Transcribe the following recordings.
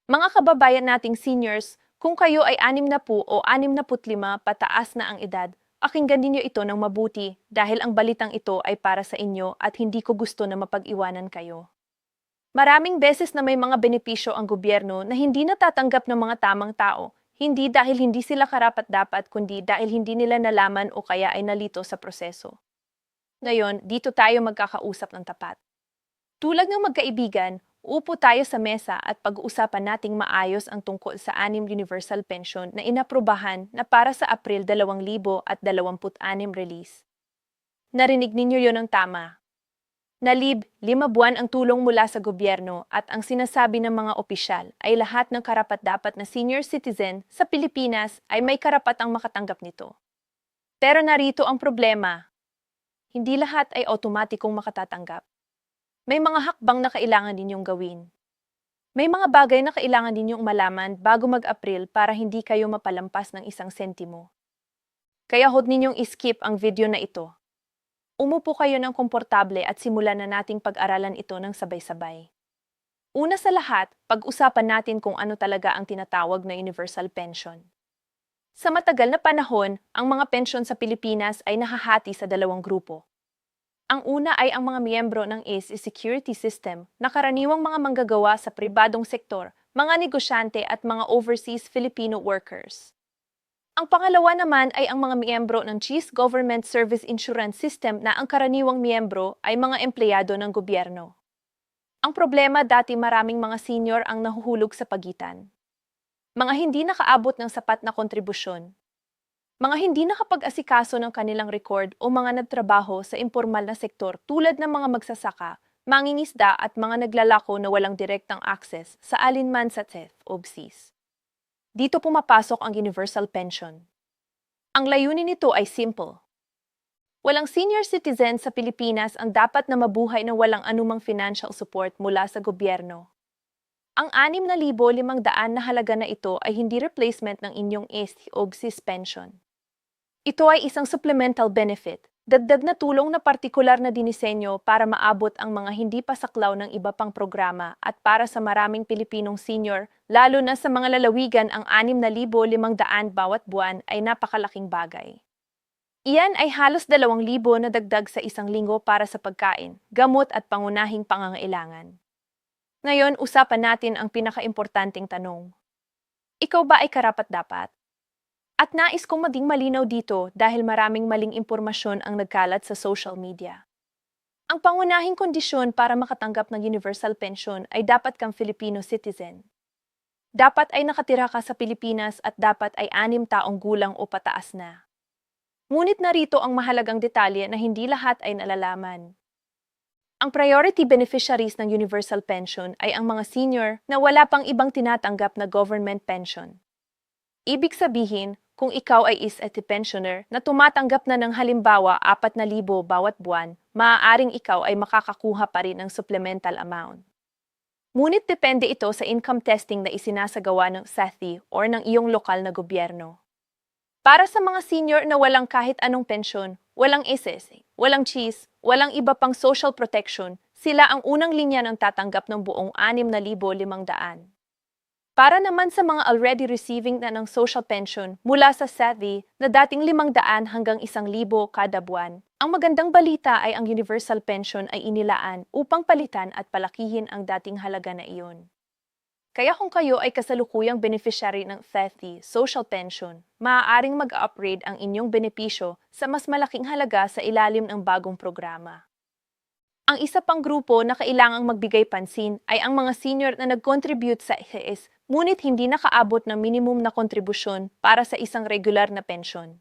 Mga kababayan nating seniors, kung kayo ay 60 o 65 pataas na ang edad, pakinggan ninyo ito ng mabuti dahil ang balitang ito ay para sa inyo at hindi ko gusto na mapag-iwanan kayo. Maraming beses na may mga benepisyo ang gobyerno na hindi natatanggap ng mga tamang tao, hindi dahil hindi sila karapat-dapat kundi dahil hindi nila nalaman o kaya ay nalito sa proseso. Ngayon, dito tayo magkakausap ng tapat. Tulad ng magkaibigan, upo tayo sa mesa at pag-uusapan nating maayos ang tungkol sa 6 universal pension na inaprubahan na para sa April 2026 release. Narinig ninyo yon ng tama. Nalib, 5 buwan ang tulong mula sa gobyerno at ang sinasabi ng mga opisyal ay lahat ng karapat-dapat na senior citizen sa Pilipinas ay may karapatang makatanggap nito. Pero narito ang problema. Hindi lahat ay otomatikong makatatanggap. May mga hakbang na kailangan ninyong gawin. May mga bagay na kailangan ninyong malaman bago mag-April para hindi kayo mapalampas ng 1 sentimo. Kaya huwag ninyong iskip ang video na ito. Umupo kayo ng komportable at simulan na nating pag-aralan ito ng sabay-sabay. Una sa lahat, pag-usapan natin kung ano talaga ang tinatawag na universal pension. Sa matagal na panahon, ang mga pensyon sa Pilipinas ay nahahati sa 2 grupo. Ang una ay ang mga miyembro ng ACE Security System na karaniwang mga manggagawa sa pribadong sektor, mga negosyante at mga overseas Filipino workers. Ang pangalawa naman ay ang mga miyembro ng CHIS Government Service Insurance System na ang karaniwang miyembro ay mga empleyado ng gobyerno. Ang problema dati maraming mga senior ang nahuhulog sa pagitan. Mga hindi nakaabot ng sapat na kontribusyon. Mga hindi nakapag-asikaso ng kanilang record o mga nagtrabaho sa impormal na sektor tulad ng mga magsasaka, mangingisda at mga naglalako na walang direktang access sa alinman sa TEF-OBSIS. Dito pumapasok ang universal pension. Ang layunin nito ay simple. Walang senior citizen sa Pilipinas ang dapat na mabuhay na walang anumang financial support mula sa gobyerno. Ang 6,500 na halaga na ito ay hindi replacement ng inyong ACE-OBSIS pension. Ito ay isang supplemental benefit, dagdag na tulong na partikular na dinisenyo para maabot ang mga hindi pa saklaw ng iba pang programa at para sa maraming Pilipinong senior, lalo na sa mga lalawigan ang 6,500 bawat buwan ay napakalaking bagay. Iyan ay halos 2,000 na dagdag sa 1 linggo para sa pagkain, gamot at pangunahing pangangailangan. Ngayon, usapan natin ang pinakaimportanteng tanong. Ikaw ba ay karapat-dapat? At nais kong maging malinaw dito dahil maraming maling impormasyon ang nagkalat sa social media. Ang pangunahing kondisyon para makatanggap ng universal pension ay dapat kang Filipino citizen. Dapat ay nakatira ka sa Pilipinas at dapat ay 6 taong gulang o pataas na. Ngunit narito ang mahalagang detalye na hindi lahat ay nalalaman. Ang priority beneficiaries ng universal pension ay ang mga senior na wala pang ibang tinatanggap na government pension. Ibig sabihin, kung ikaw ay is-eti pensioner na tumatanggap na ng halimbawa 4,000 bawat buwan, maaaring ikaw ay makakakuha pa rin ng supplemental amount. Ngunit depende ito sa income testing na isinasagawa ng SATI or ng iyong lokal na gobyerno. Para sa mga senior na walang kahit anong pensyon, walang SSA, walang CHIS, walang iba pang social protection, sila ang unang linya ng tatanggap ng buong 6,500. Para naman sa mga already receiving na ng social pension mula sa SATI na dating 500 hanggang 1,000 kada buwan, ang magandang balita ay ang universal pension ay inilaan upang palitan at palakihin ang dating halaga na iyon. Kaya kung kayo ay kasalukuyang beneficiary ng SATI social pension, maaaring mag-upgrade ang inyong benepisyo sa mas malaking halaga sa ilalim ng bagong programa. Ang isa pang grupo na kailangang magbigay pansin ay ang mga senior na nag-contribute sa SES ngunit hindi nakaabot ng minimum na kontribusyon para sa isang regular na pensyon.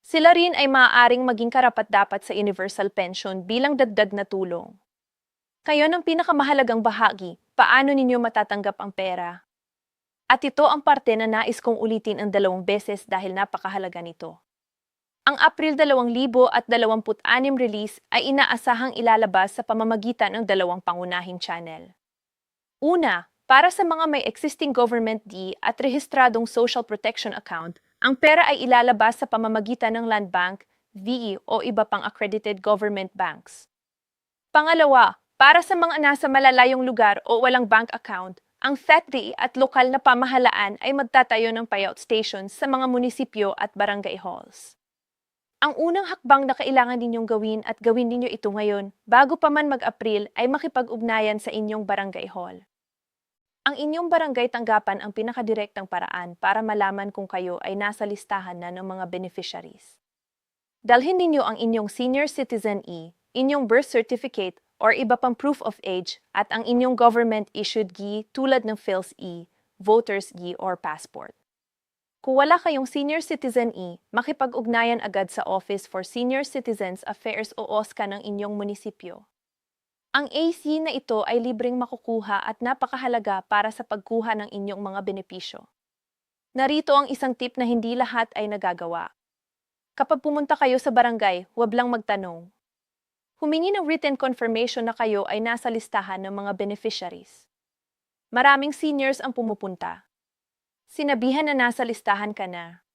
Sila rin ay maaaring maging karapat-dapat sa universal pension bilang dagdag na tulong. Kayo ang pinakamahalagang bahagi, paano ninyo matatanggap ang pera? At ito ang parte na nais kong ulitin ang 2 beses dahil napakahalaga nito. Ang April 2026 release ay inaasahang ilalabas sa pamamagitan ng 2 pangunahing channel. Una, para sa mga may existing government D at rehistradong social protection account, ang pera ay ilalabas sa pamamagitan ng Land Bank, VE o iba pang accredited government banks. Pangalawa, para sa mga nasa malalayong lugar o walang bank account, Ang FETRI at lokal na pamahalaan ay magtatayo ng payout stations sa mga munisipyo at barangay halls. Ang unang hakbang na kailangan ninyong gawin at gawin ninyo ito ngayon, bago pa man mag-April, ay makipag-ugnayan sa inyong barangay hall. Ang inyong barangay tanggapan ang pinakadirektang paraan para malaman kung kayo ay nasa listahan na ng mga beneficiaries. Dalhin ninyo ang inyong Senior Citizen inyong birth certificate or iba pang proof of age at ang inyong government-issued GI tulad ng PhilS Voters GI or passport. Kung wala kayong Senior Citizen makipag-ugnayan agad sa Office for Senior Citizens Affairs o OSCA ng inyong munisipyo. Ang AC na ito ay libreng makukuha at napakahalaga para sa pagkuha ng inyong mga benepisyo. Narito ang isang tip na hindi lahat ay nagagawa. Kapag pumunta kayo sa barangay, huwag lang magtanong. Humingi ng written confirmation na kayo ay nasa listahan ng mga beneficiaries. Maraming seniors ang pumupunta. Sinabihan na nasa listahan ka na.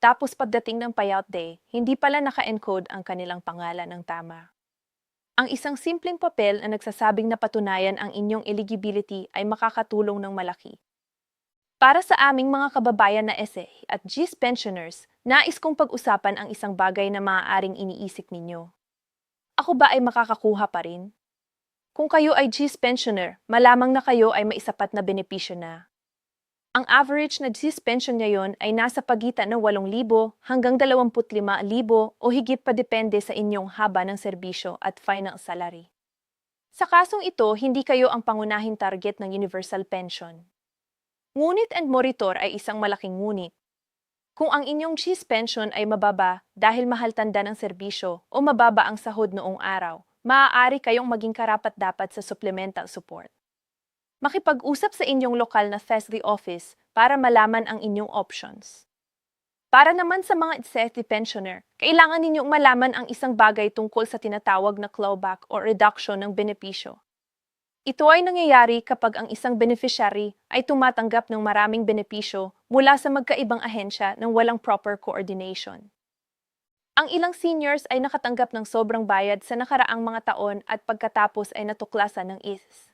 Tapos pagdating ng payout day, hindi pala naka-encode ang kanilang pangalan ng tama. Ang isang simpleng papel na nagsasabing napatunayan ang inyong eligibility ay makakatulong ng malaki. Para sa aming mga kababayan na SA at GIS pensioners, nais kong pag-usapan ang isang bagay na maaaring iniisip ninyo. Ako ba ay makakakuha pa rin? Kung kayo ay GIS pensioner, malamang na kayo ay maisapat na benepisyo na. Ang average na GIS pension ngayon ay nasa pagitan ng 8,000 hanggang 25,000 o higit pa depende sa inyong haba ng serbisyo at final salary. Sa kasong ito, hindi kayo ang pangunahing target ng universal pension. Ngunit and monitor ay isang malaking ngunit. Kung ang inyong GIS pension ay mababa dahil mahal tanda ng serbisyo o mababa ang sahod noong araw, maaari kayong maging karapat-dapat sa supplemental support. Makipag-usap sa inyong lokal na FESRI office para malaman ang inyong options. Para naman sa mga SETI pensioner, kailangan ninyong malaman ang isang bagay tungkol sa tinatawag na clawback o reduction ng benepisyo. Ito ay nangyayari kapag ang isang beneficiary ay tumatanggap ng maraming benepisyo mula sa magkaibang ahensya ng walang proper coordination. Ang ilang seniors ay nakatanggap ng sobrang bayad sa nakaraang mga taon at pagkatapos ay natuklasan ng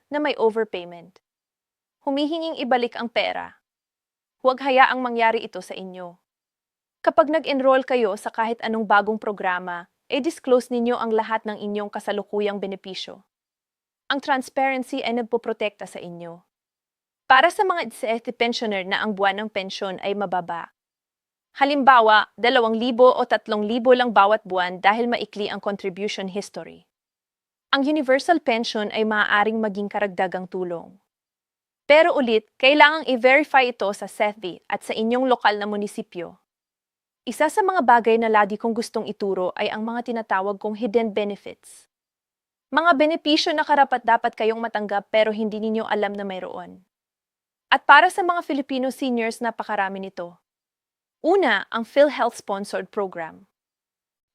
na may overpayment. Humihinging ibalik ang pera. Huwag hayaang mangyari ito sa inyo. Kapag nag-enroll kayo sa kahit anong bagong programa, disclose ninyo ang lahat ng inyong kasalukuyang benepisyo. Ang transparency ay nagpoprotekta sa inyo. Para sa mga SETI pensioner na ang buwan ng pensyon ay mababa. Halimbawa, 2,000 o 3,000 lang bawat buwan dahil maikli ang contribution history. Ang universal pension ay maaaring maging karagdagang tulong. Pero ulit, kailangang i-verify ito sa SETI at sa inyong lokal na munisipyo. Isa sa mga bagay na lagi kong gustong ituro ay ang mga tinatawag kong hidden benefits. Mga benepisyo na karapat-dapat kayong matanggap pero hindi ninyo alam na mayroon. At para sa mga Filipino seniors, napakarami nito. Una, ang PhilHealth Sponsored Program.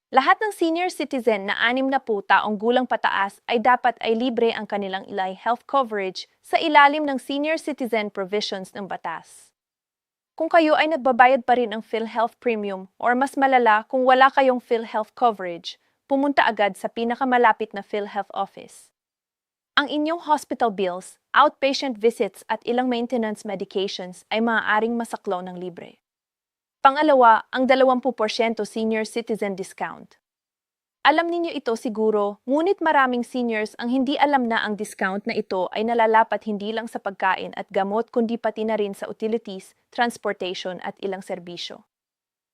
Lahat ng senior citizen na 60 taong gulang pataas ay dapat ay libre ang kanilang health coverage sa ilalim ng senior citizen provisions ng batas. Kung kayo ay nagbabayad pa rin ng PhilHealth Premium or mas malala kung wala kayong PhilHealth coverage, pumunta agad sa pinakamalapit na PhilHealth office. Ang inyong hospital bills, outpatient visits at ilang maintenance medications ay maaaring masaklaw ng libre. Pangalawa, ang 20% senior citizen discount. Alam ninyo ito siguro, ngunit maraming seniors ang hindi alam na ang discount na ito ay nalalapat hindi lang sa pagkain at gamot kundi pati na rin sa utilities, transportation at ilang serbisyo.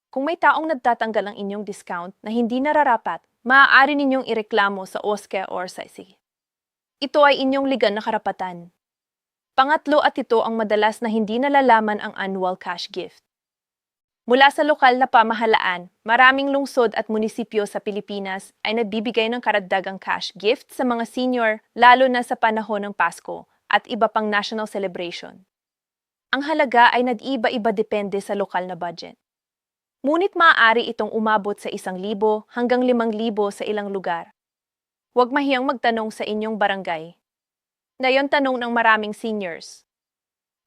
Kung may taong nagtatanggal ang inyong discount na hindi nararapat, maaari ninyong ireklamo sa OSCA or sa SI. Ito ay inyong legal na karapatan. Pangatlo, at ito ang madalas na hindi nalalaman, ang annual cash gift. Mula sa lokal na pamahalaan, maraming lungsod at munisipyo sa Pilipinas ay nagbibigay ng karagdagang cash gift sa mga senior, lalo na sa panahon ng Pasko at iba pang national celebration. Ang halaga ay nag-iba-iba depende sa lokal na budget. Ngunit maaari itong umabot sa 1,000 hanggang 5,000 sa ilang lugar. Huwag mahiyang magtanong sa inyong barangay. Ngayon, tanong ng maraming seniors.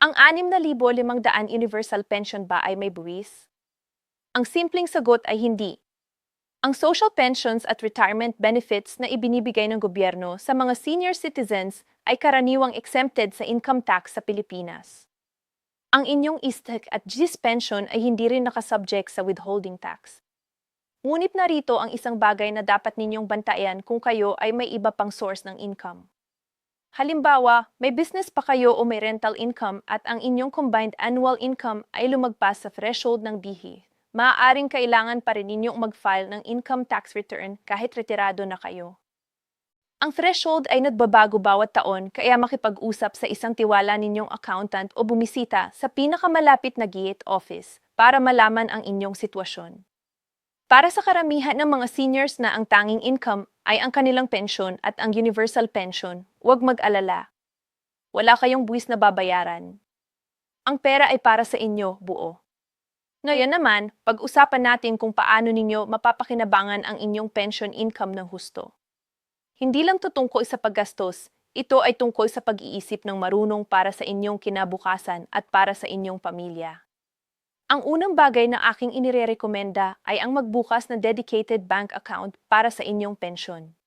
Ang 6,500 universal pension ba ay may buwis? Ang simpleng sagot ay hindi. Ang social pensions at retirement benefits na ibinibigay ng gobyerno sa mga senior citizens ay karaniwang exempted sa income tax sa Pilipinas. Ang inyong ISTEC at GIS pension ay hindi rin nakasubject sa withholding tax. Ngunit narito ang isang bagay na dapat ninyong bantayan kung kayo ay may iba pang source ng income. Halimbawa, may business pa kayo o may rental income at ang inyong combined annual income ay lumagpas sa threshold ng BHI. Maaaring kailangan pa rin ninyong mag-file ng income tax return kahit retirado na kayo. Ang threshold ay nagbabago bawat taon kaya makipag-usap sa isang tiwala ninyong accountant o bumisita sa pinakamalapit na GIET office para malaman ang inyong sitwasyon. Para sa karamihan ng mga seniors na ang tanging income ay ang kanilang pensyon at ang universal pension, huwag mag-alala. Wala kayong buwis na babayaran. Ang pera ay para sa inyo, buo. Ngayon naman, pag-usapan natin kung paano ninyo mapapakinabangan ang inyong pension income ng husto. Hindi lang ito tungkol sa paggastos, ito ay tungkol sa pag-iisip ng marunong para sa inyong kinabukasan at para sa inyong pamilya. Ang unang bagay na aking inirerekomenda ay ang magbukas na dedicated bank account para sa inyong pensyon.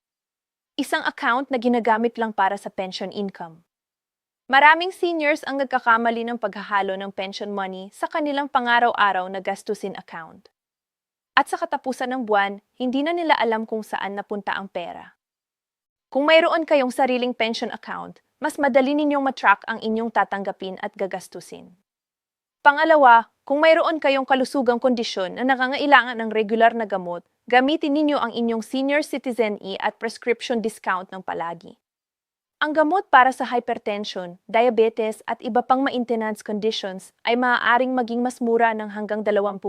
Isang account na ginagamit lang para sa pension income. Maraming seniors ang nagkakamali ng paghahalo ng pension money sa kanilang pangaraw-araw na gastusin account. At sa katapusan ng buwan, hindi na nila alam kung saan napunta ang pera. Kung mayroon kayong sariling pension account, mas madali ninyong matrack ang inyong tatanggapin at gagastusin. Pangalawa, kung mayroon kayong kalusugang kondisyon na nangangailangan ng regular na gamot, gamitin ninyo ang inyong senior citizen at prescription discount ng palagi. Ang gamot para sa hypertension, diabetes at iba pang maintenance conditions ay maaaring maging mas mura ng hanggang 20%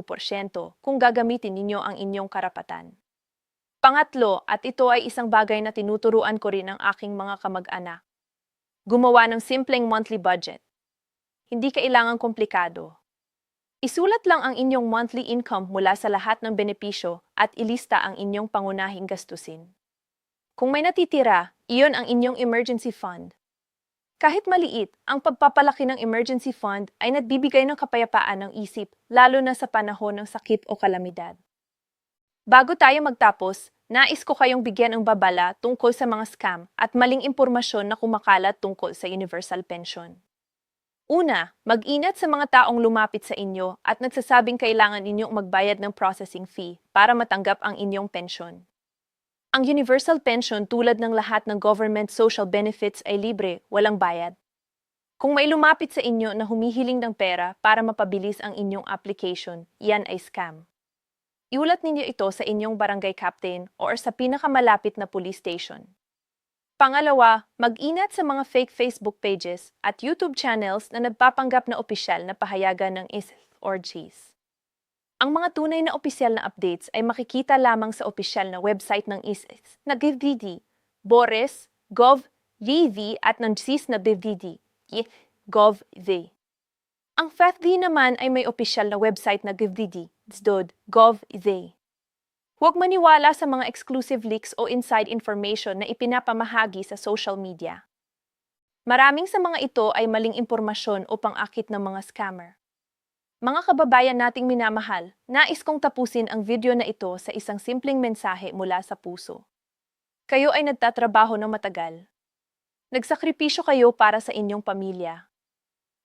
kung gagamitin ninyo ang inyong karapatan. Pangatlo, at ito ay isang bagay na tinuturuan ko rin ng aking mga kamag-anak. Gumawa ng simpleng monthly budget. Hindi kailangang komplikado. Isulat lang ang inyong monthly income mula sa lahat ng benepisyo at ilista ang inyong pangunahing gastusin. Kung may natitira, iyon ang inyong emergency fund. Kahit maliit, ang pagpapalaki ng emergency fund ay nagbibigay ng kapayapaan ng isip, lalo na sa panahon ng sakit o kalamidad. Bago tayo magtapos, nais ko kayong bigyan ng babala tungkol sa mga scam at maling impormasyon na kumakalat tungkol sa universal pension. Una, mag-ingat sa mga taong lumapit sa inyo at nagsasabing kailangan ninyong magbayad ng processing fee para matanggap ang inyong pensyon. Ang universal pension tulad ng lahat ng government social benefits ay libre, walang bayad. Kung may lumapit sa inyo na humihiling ng pera para mapabilis ang inyong application, yan ay scam. Iulat ninyo ito sa inyong barangay captain o sa pinakamalapit na police station. Pangalawa, mag-ingat sa mga fake Facebook pages at YouTube channels na nagpapanggap na opisyal na pahayagan ng ISIS or GIS. Ang mga tunay na opisyal na updates ay makikita lamang sa opisyal na website ng ISIS na GovDD, Boris, Gov.gv at ng GIS na BVD, Gov.v. Ang FATD naman ay may opisyal na website na GovDD, Gov.v. Huwag maniwala sa mga exclusive leaks o inside information na ipinapamahagi sa social media. Maraming sa mga ito ay maling impormasyon o pang-akit ng mga scammer. Mga kababayan nating minamahal, nais kong tapusin ang video na ito sa isang simpleng mensahe mula sa puso. Kayo ay nagtatrabaho ng matagal. Nagsakripisyo kayo para sa inyong pamilya.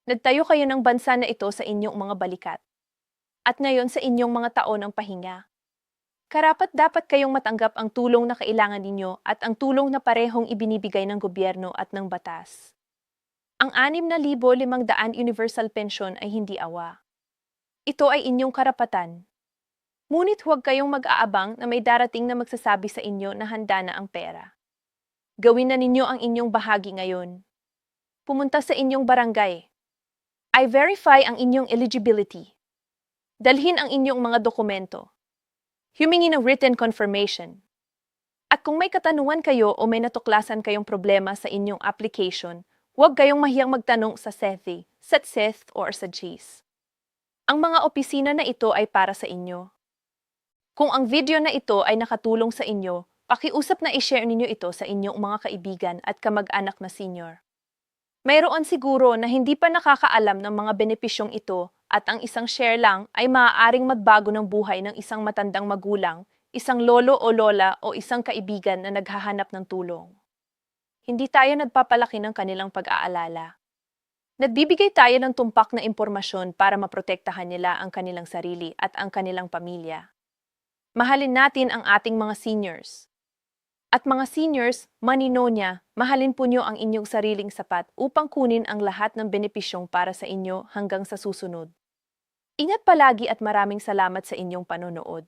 Nagtayo kayo ng bansa na ito sa inyong mga balikat. At ngayon sa inyong mga taon ng pahinga. Karapat-dapat kayong matanggap ang tulong na kailangan ninyo at ang tulong na parehong ibinibigay ng gobyerno at ng batas. Ang 6,500 universal pension ay hindi awa. Ito ay inyong karapatan. Ngunit huwag kayong mag-aabang na may darating na magsasabi sa inyo na handa na ang pera. Gawin na ninyo ang inyong bahagi ngayon. Pumunta sa inyong barangay. I-verify ang inyong eligibility. Dalhin ang inyong mga dokumento. Humingi ng written confirmation. At kung may katanungan kayo o may natuklasan kayong problema sa inyong application, huwag kayong mahiyang magtanong sa SETI, SETSET or sa GIS. Ang mga opisina na ito ay para sa inyo. Kung ang video na ito ay nakatulong sa inyo, pakiusap na i-share ninyo ito sa inyong mga kaibigan at kamag-anak na senior. Mayroon siguro na hindi pa nakakaalam ng mga benepisyong ito at ang isang share lang ay maaaring magbago ng buhay ng isang matandang magulang, isang lolo o lola o isang kaibigan na naghahanap ng tulong. Hindi tayo nagpapalaki ng kanilang pag-aalala. Nagbibigay tayo ng tumpak na impormasyon para maprotektahan nila ang kanilang sarili at ang kanilang pamilya. Mahalin natin ang ating mga seniors. At mga seniors, maninonya, mahalin po niyo ang inyong sariling sapat upang kunin ang lahat ng benepisyong para sa inyo hanggang sa susunod. Ingat palagi at maraming salamat sa inyong panonood.